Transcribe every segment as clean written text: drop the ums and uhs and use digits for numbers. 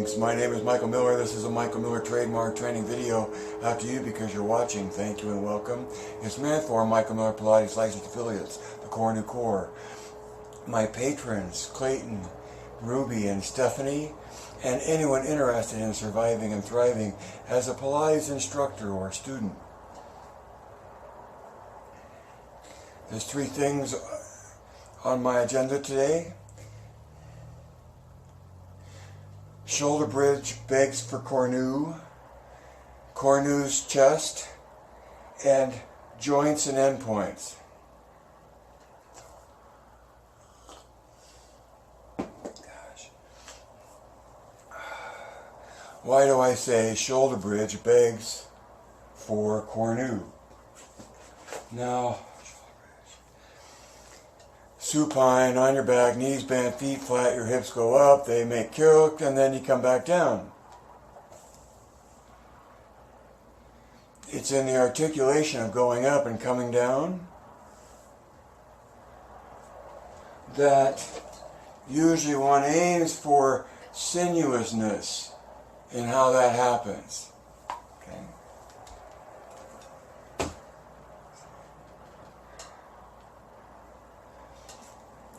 Greetings, my name is Michael Miller. This is a Michael Miller trademark training video out to you because you're watching. Thank you and welcome. It's meant for Michael Miller Pilates licensed affiliates, the Core New Core, my patrons, Clayton, Ruby, and Stephanie, and anyone interested in surviving and thriving as a Pilates instructor or student. There's three things on my agenda today. Shoulder bridge begs for cornu, cornu's chest, and joints and endpoints. Gosh. Why do I say shoulder bridge begs for cornu? Now, supine, on your back, knees bent, feet flat, your hips go up, they make kilt, and then you come back down. It's in the articulation of going up and coming down that usually one aims for sinuousness in how that happens. Okay.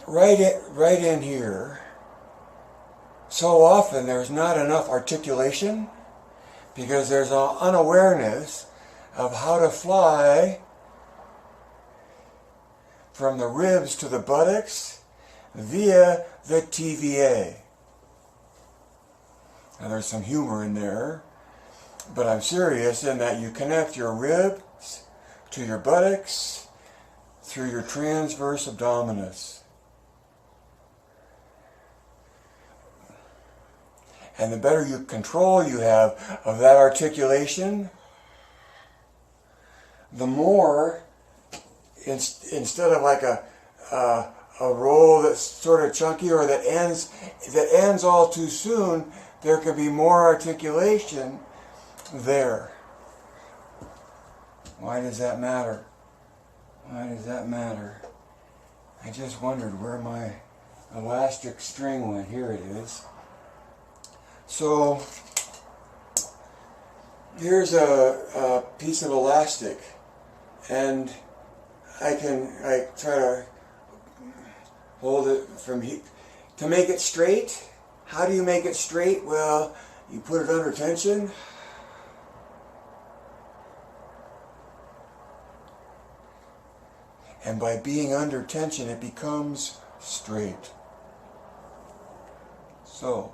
Right in here, so often there's not enough articulation because there's an unawareness of how to fly from the ribs to the buttocks via the TVA. Now there's some humor in there, but I'm serious in that you connect your ribs to your buttocks through your transverse abdominis. And the better control you have of that articulation, the more, instead of like a roll that's sort of chunky or that ends all too soon, there can be more articulation there. Why does that matter? Why does that matter? I just wondered where my elastic string went. Here it is. So here's a piece of elastic, and I try to hold it from here to make it straight. How do you make it straight? Well, you put it under tension. And by being under tension, it becomes straight. So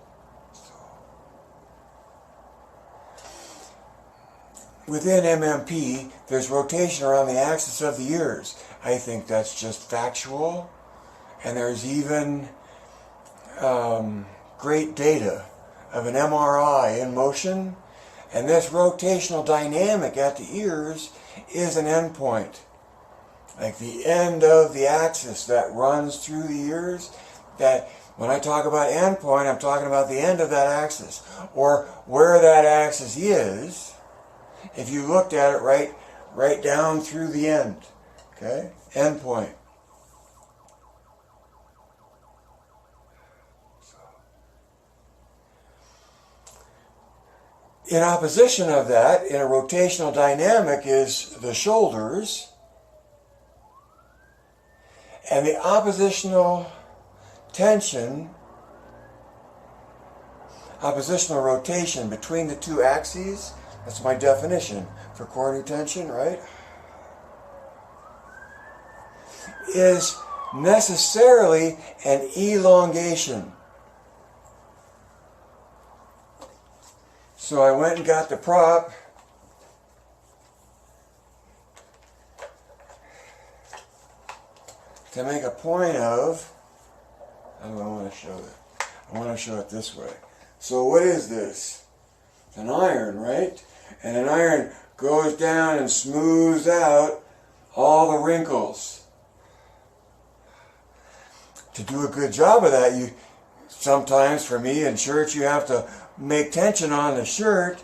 within MMP, there's rotation around the axis of the ears. I think that's just factual. And there's even great data of an MRI in motion. And this rotational dynamic at the ears is an endpoint. Like the end of the axis that runs through the ears. That when I talk about endpoint, I'm talking about the end of that axis. Or where that axis is. If you looked at it right down through the end, okay, end point. In opposition of that, in a rotational dynamic, is the shoulders, and the oppositional tension, oppositional rotation between the two axes. That's my definition for core tension, right? Is necessarily an elongation. So I went and got the prop to make a point of, how do I want to show it? I want to show it this way. So what is this? It's an iron, right? And an iron goes down and smooths out all the wrinkles. To do a good job of that, sometimes for me in church, you have to make tension on the shirt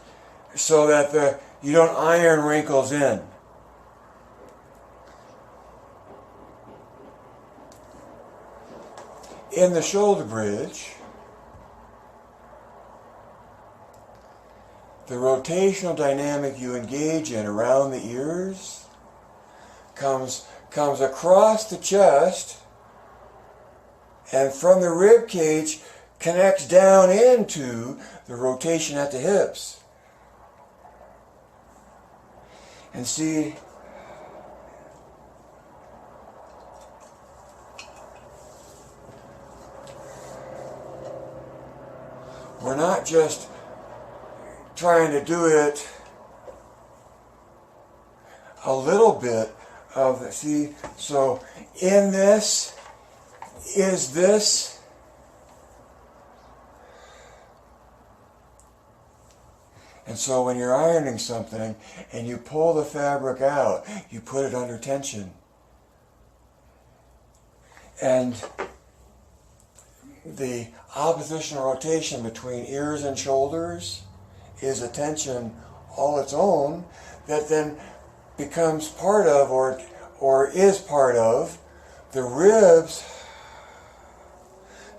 so that you don't iron wrinkles in. In the shoulder bridge, the rotational dynamic you engage in around the ears comes across the chest and from the rib cage connects down into the rotation at the hips. And see, we're not just trying to do it a little bit of the, see, so in this is this, and so when you're ironing something and you pull the fabric out, you put it under tension. And the oppositional rotation between ears and shoulders is a tension all its own that then becomes part of or is part of the ribs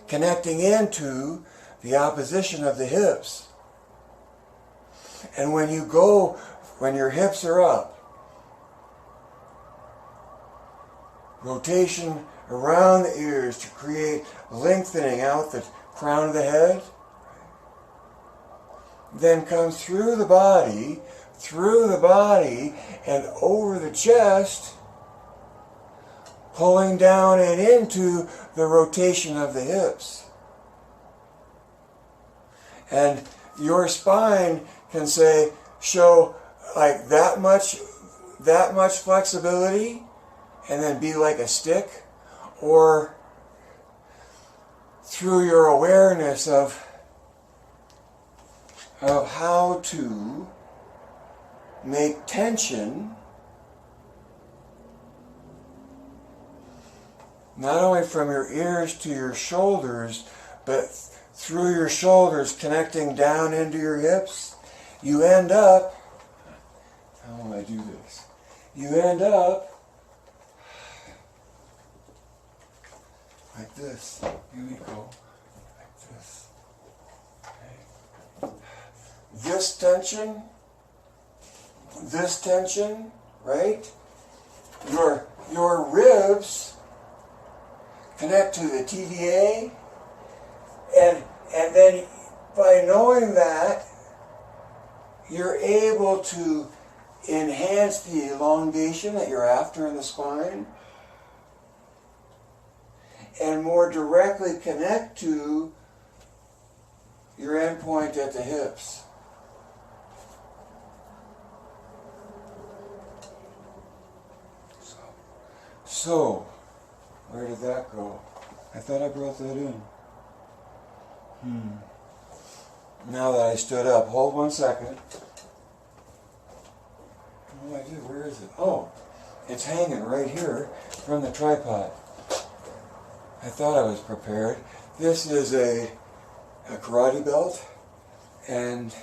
connecting into the opposition of the hips. And when your hips are up, rotation around the ears to create lengthening out the crown of the head, then comes through the body and over the chest, pulling down and into the rotation of the hips. And your spine can show like that much flexibility and then be like a stick, or through your awareness of how to make tension not only from your ears to your shoulders, but through your shoulders connecting down into your hips, you end up, how will I do this? You end up like this. Here we go. Like this. Okay. This tension, right? Your ribs connect to the TVA, and then by knowing that, you're able to enhance the elongation that you're after in the spine and more directly connect to your endpoint at the hips. So, where did that go? I thought I brought that in. Now that I stood up, hold 1 second. What did I do? Where is it? Oh, it's hanging right here from the tripod. I thought I was prepared. This is a karate belt, and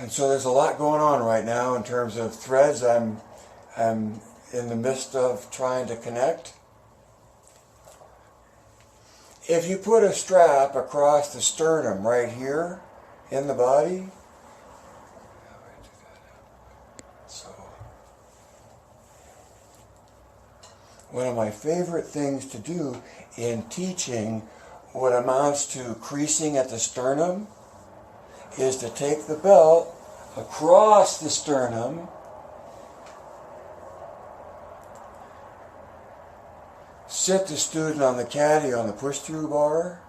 so there's a lot going on right now in terms of threads I'm in the midst of trying to connect. If you put a strap across the sternum right here in the body, so one of my favorite things to do in teaching what amounts to creasing at the sternum is to take the belt across the sternum, sit the student on the caddy on the push-through bar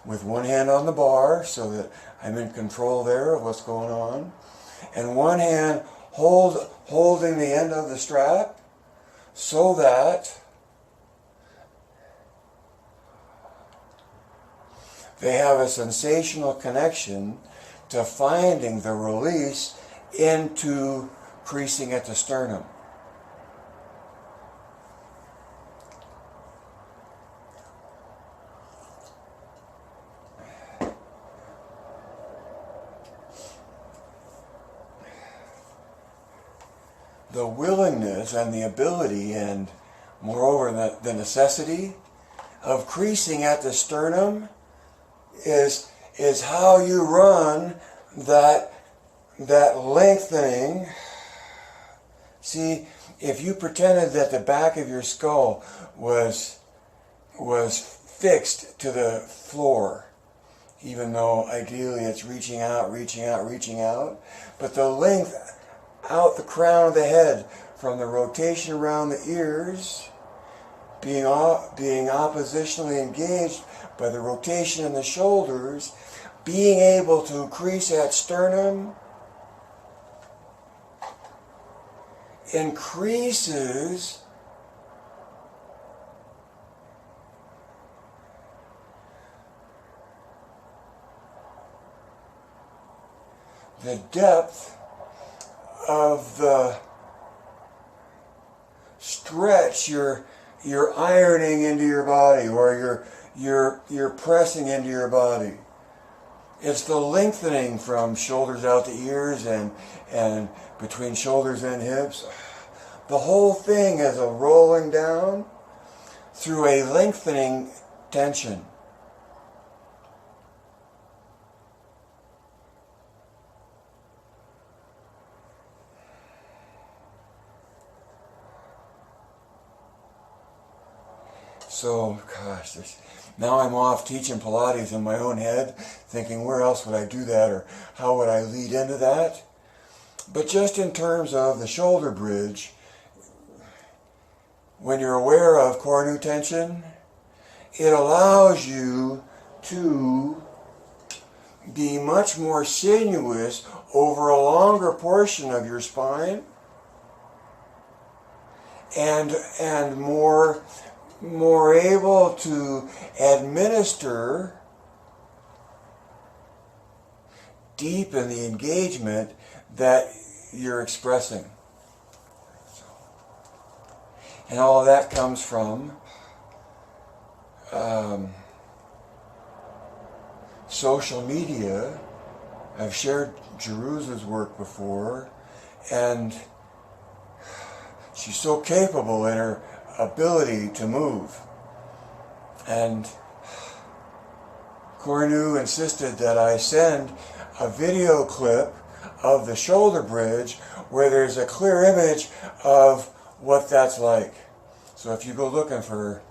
with one hand on the bar so that I'm in control there of what's going on, and one hand holding the end of the strap so that they have a sensational connection to finding the release into creasing at the sternum. The willingness and the ability and moreover the necessity of creasing at the sternum is how you run that lengthening. See, if you pretended that the back of your skull was fixed to the floor, even though ideally it's reaching out, but the length out the crown of the head from the rotation around the ears being oppositionally engaged by the rotation in the shoulders, being able to crease at sternum increases the depth of the stretch you're ironing into your body, or you're pressing into your body. It's the lengthening from shoulders out to ears and between shoulders and hips. The whole thing is a rolling down through a lengthening tension. So, gosh, now I'm off teaching Pilates in my own head, thinking where else would I do that, or how would I lead into that? But just in terms of the shoulder bridge, when you're aware of core nu tension, it allows you to be much more sinuous over a longer portion of your spine, and more able to administer, deepen the engagement that you're expressing. And all of that comes from social media. I've shared Jerusa's work before, and she's so capable in her ability to move. And Core Nu insisted that I send a video clip of the shoulder bridge where there's a clear image of what that's like. So if you go looking for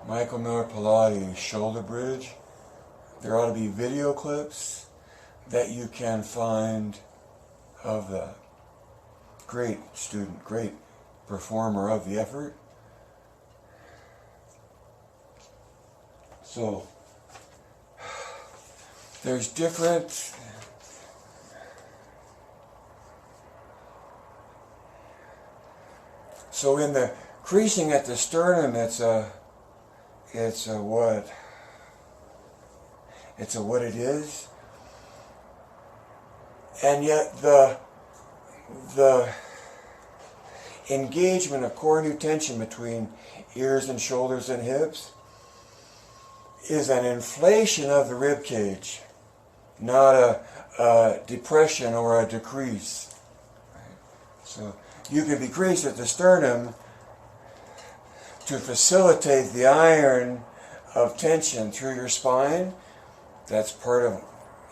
Michael Miller Pilates shoulder bridge, there ought to be video clips that you can find of that. Great student, great performer of the effort. So there's different so in the creasing at the sternum, it's a what it is, and yet the engagement of core nu tension between ears and shoulders and hips is an inflation of the rib cage, not a depression or a decrease. So you can decrease at the sternum to facilitate the iron of tension through your spine. That's part of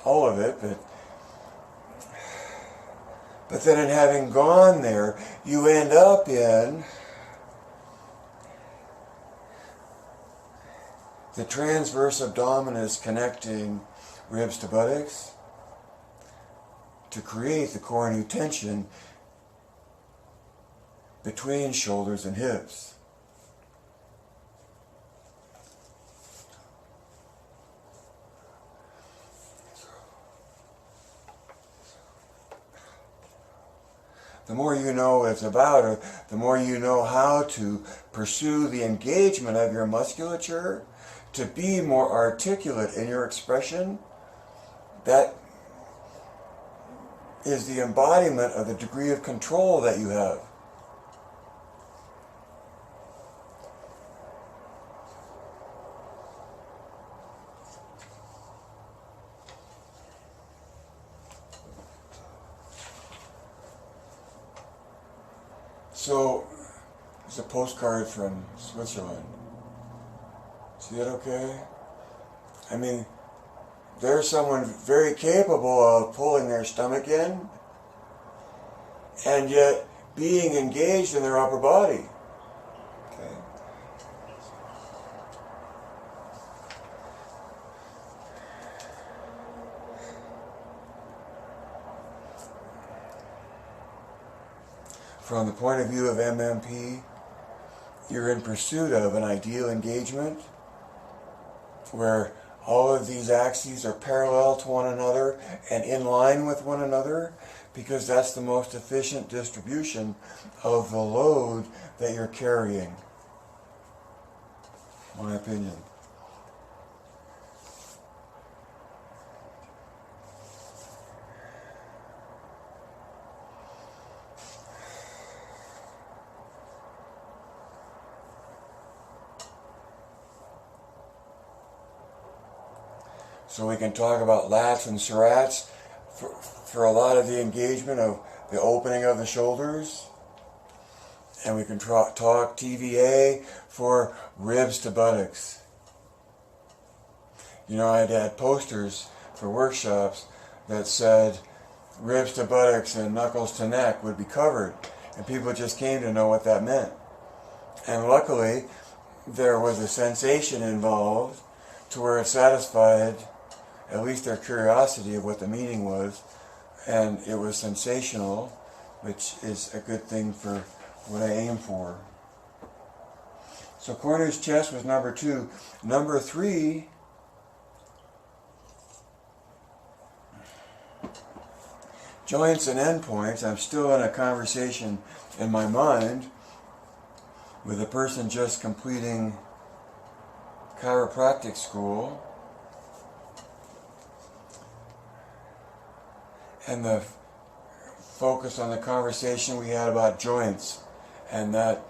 all of it, but then in having gone there, you end up in the transverse abdominis connecting ribs to buttocks to create the core nu tension between shoulders and hips. The more you know what it's about, or the more you know how to pursue the engagement of your musculature to be more articulate in your expression, that is the embodiment of the degree of control that you have. So, it's a postcard from Switzerland. See that okay? I mean, there's someone very capable of pulling their stomach in and yet being engaged in their upper body. Okay. From the point of view of MMP, you're in pursuit of an ideal engagement where all of these axes are parallel to one another and in line with one another, because that's the most efficient distribution of the load that you're carrying. My opinion. So we can talk about lats and serrats for a lot of the engagement of the opening of the shoulders. And we can talk TVA for ribs to buttocks. You know, I'd had posters for workshops that said ribs to buttocks and knuckles to neck would be covered. And people just came to know what that meant. And luckily, there was a sensation involved to where it satisfied at least their curiosity of what the meaning was, and it was sensational, which is a good thing for what I aim for. So Cornu's chest was number 2. Number 3, joints and endpoints. I'm still in a conversation in my mind with a person just completing chiropractic school. And the focus on the conversation we had about joints, and that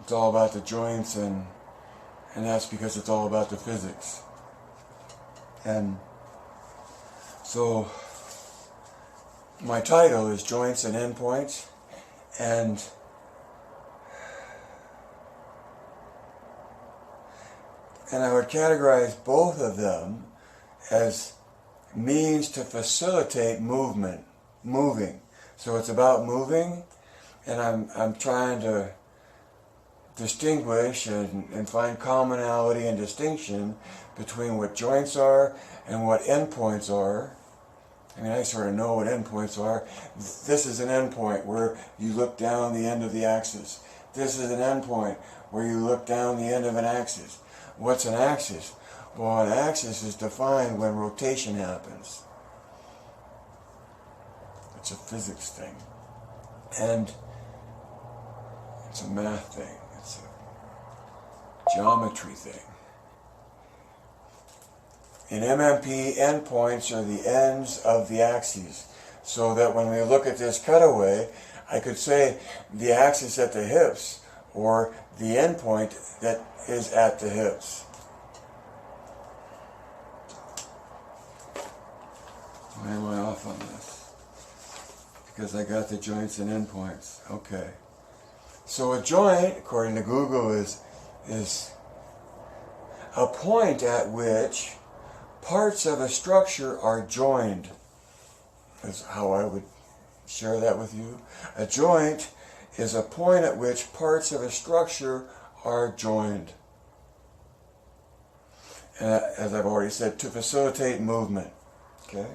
it's all about the joints, and that's because it's all about the physics. And so my title is Joints and Endpoints, and I would categorize both of them as means to facilitate moving. So it's about moving, and I'm trying to distinguish and find commonality and distinction between what joints are and what endpoints are. I mean, I sort of know what endpoints are. This is an endpoint where you look down the end of the axis. This is an endpoint where you look down the end of an axis. What's an axis? Well, an axis is defined when rotation happens. It's a physics thing. And it's a math thing. It's a geometry thing. In MMP, endpoints are the ends of the axes. So that when we look at this cutaway, I could say the axis at the hips, or the endpoint that is at the hips. Why am I off on this? Because I got the joints and endpoints. Okay. So a joint, according to Google, is a point at which parts of a structure are joined. That's how I would share that with you. A joint is a point at which parts of a structure are joined. And as I've already said, to facilitate movement. Okay?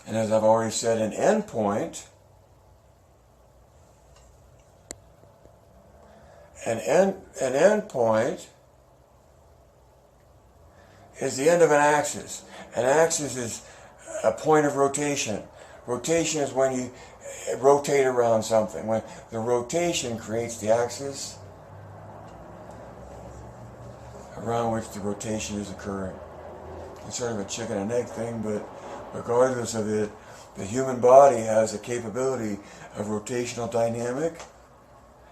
And as I've already said, an endpoint, an endpoint is the end of an axis. An axis is a point of rotation. Rotation is when you rotate around something. When the rotation creates the axis around which the rotation is occurring. It's sort of a chicken and egg thing, but regardless of it, the human body has a capability of rotational dynamic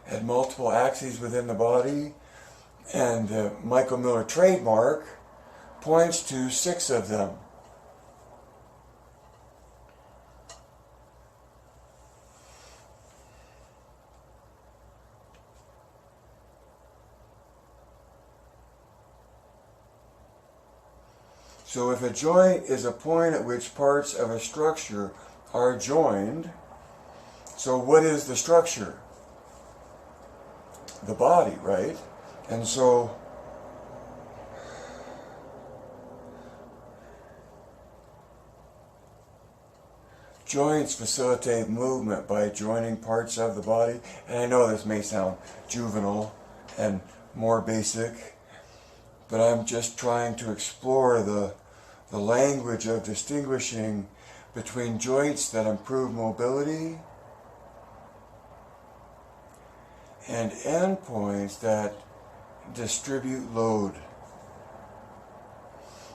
at multiple axes within the body, and the Michael Miller trademark points to 6 of them. So if a joint is a point at which parts of a structure are joined, so what is the structure? The body, right? And so joints facilitate movement by joining parts of the body. And I know this may sound juvenile and more basic, but I'm just trying to explore the language of distinguishing between joints that improve mobility and endpoints that distribute load.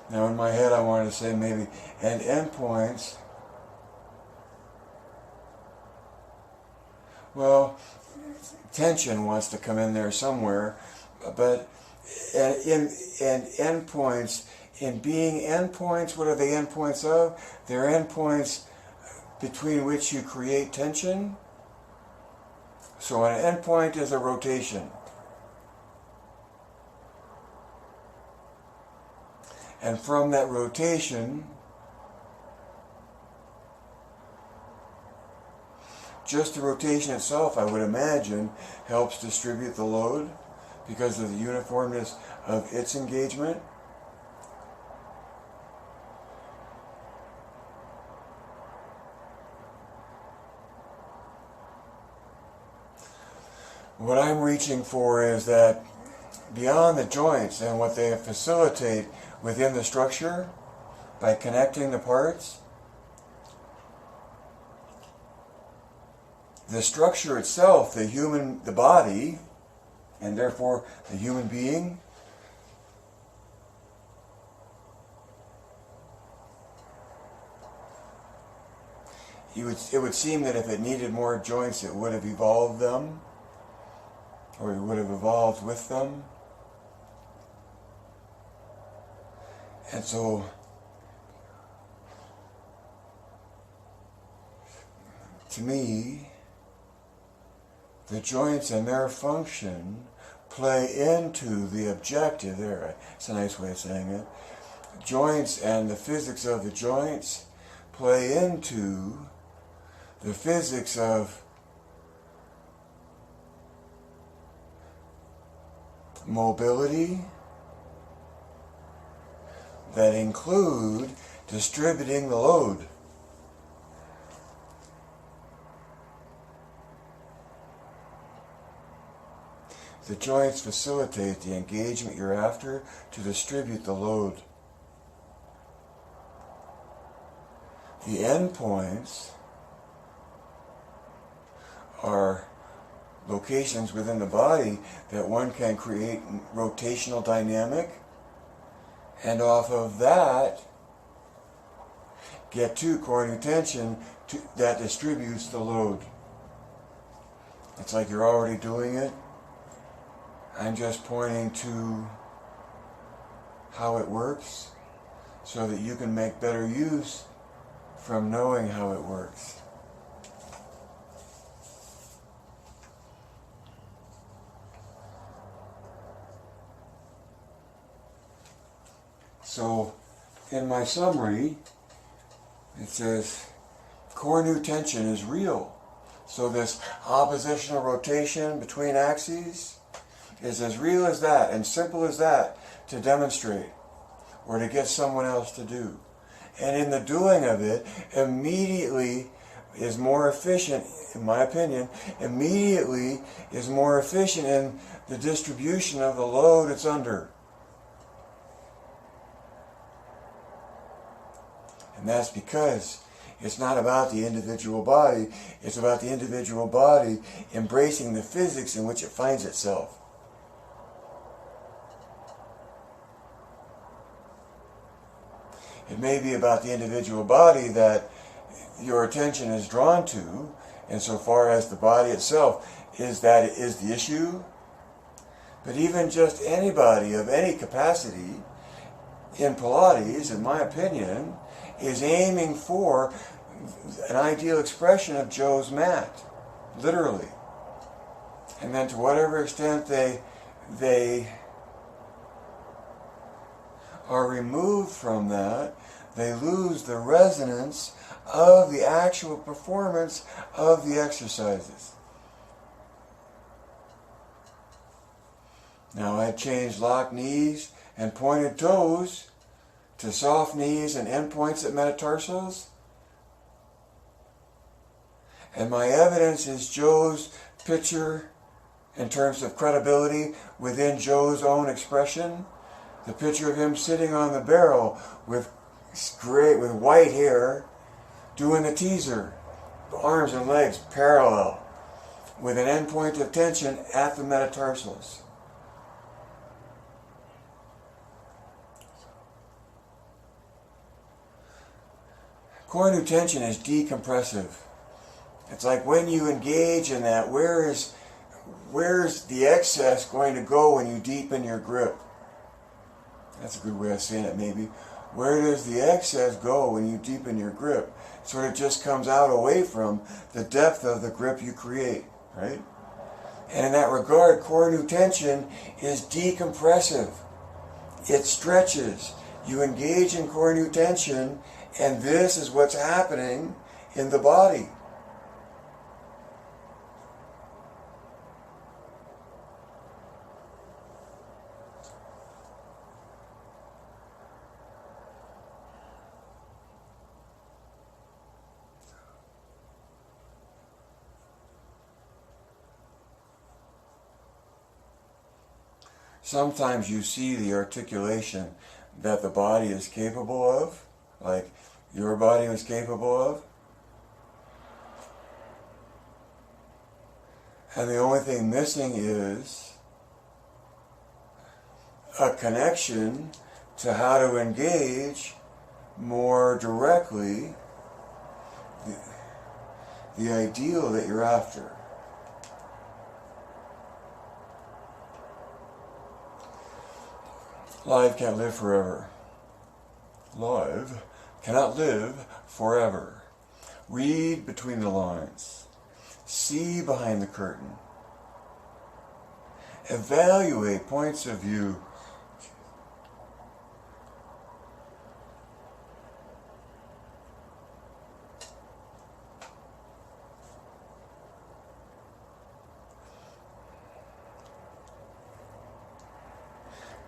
Now in my head I wanted to say maybe, and endpoints, well, tension wants to come in there somewhere, but in endpoints, in being endpoints, what are the endpoints of? They're endpoints between which you create tension. So an endpoint is a rotation. And from that rotation, just the rotation itself, I would imagine, helps distribute the load because of the uniformness of its engagement. What I'm reaching for is that beyond the joints and what they facilitate within the structure by connecting the parts, the structure itself, the body, and therefore the human being, it would seem that if it needed more joints, it would have evolved them, or it would have evolved with them. And so to me, the joints and their function play into the objective there. It's a nice way of saying it. Joints and the physics of the joints play into the physics of mobility that include distributing the load. The joints facilitate the engagement you're after to distribute the load. The endpoints are locations within the body that one can create rotational dynamic, and off of that get to core tension that distributes the load. It's like you're already doing it. I'm just pointing to how it works so that you can make better use from knowing how it works. So, in my summary, it says core new tension is real. So this oppositional rotation between axes is as real as that and simple as that to demonstrate or to get someone else to do. And in the doing of it, immediately is more efficient, in my opinion, immediately is more efficient in the distribution of the load it's under. And that's because it's not about the individual body, it's about the individual body embracing the physics in which it finds itself. It may be about the individual body that your attention is drawn to, insofar as the body itself is the issue. But even just anybody of any capacity in Pilates, in my opinion, is aiming for an ideal expression of Joe's mat, literally. And then to whatever extent they are removed from that, they lose the resonance of the actual performance of the exercises. Now I changed locked knees and pointed toes to soft knees and end points at metatarsals. And my evidence is Joe's picture in terms of credibility within Joe's own expression. The picture of him sitting on the barrel with white hair doing the teaser, arms and legs parallel with an end point of tension at the metatarsals. Core new tension is decompressive. It's like when you engage in that, where's the excess going to go when you deepen your grip? That's a good way of saying it, maybe. Where does the excess go when you deepen your grip? It sort of just comes out away from the depth of the grip you create, right? And in that regard, core new tension is decompressive. It stretches. You engage in core new tension, and this is what's happening in the body. Sometimes you see the articulation that the body is capable of, like your body was capable of. And the only thing missing is a connection to how to engage more directly the ideal that you're after. Life can't live forever. Life cannot live forever. Read between the lines. See behind the curtain. Evaluate points of view.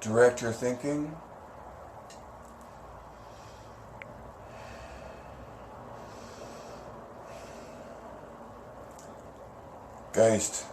Direct your thinking. Geist.